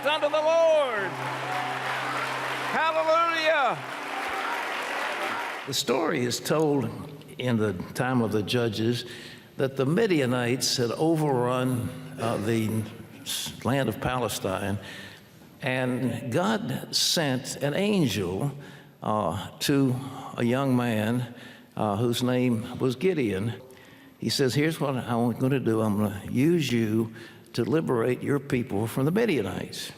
unto the Lord. Hallelujah. The story is told in the time of the judges that the Midianites had overrun the land of Palestine, and God sent an angel to a young man whose name was Gideon. He says, here's what I'm going to do. I'm going to use you to liberate your people from the Midianites.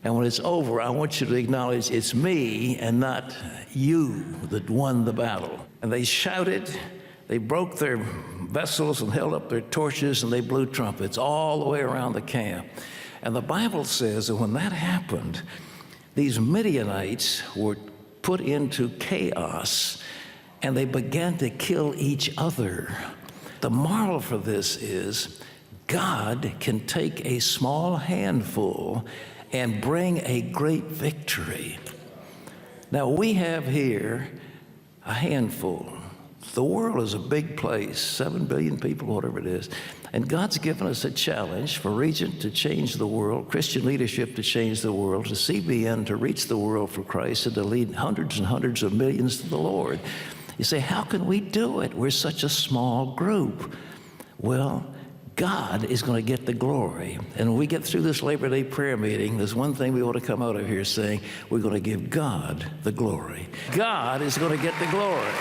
And when it's over, I want you to acknowledge it's me and not you that won the battle. And they shouted, they broke their vessels and held up their torches, and they blew trumpets all the way around the camp. And the Bible says that when that happened, these Midianites were put into chaos, and they began to kill each other. The moral for this is God can take a small handful and bring a great victory. Now, we have here a handful. The world is a big place, 7 billion people, whatever it is. And God's given us a challenge for Regent to change the world, Christian leadership to change the world, to CBN to reach the world for Christ, and to lead hundreds and hundreds of millions to the Lord. You say, how can we do it? We're such a small group. Well, God is going to get the glory. And when we get through this Labor Day prayer meeting, there's one thing we ought to come out of here saying, we're going to give God the glory. God is going to get the glory.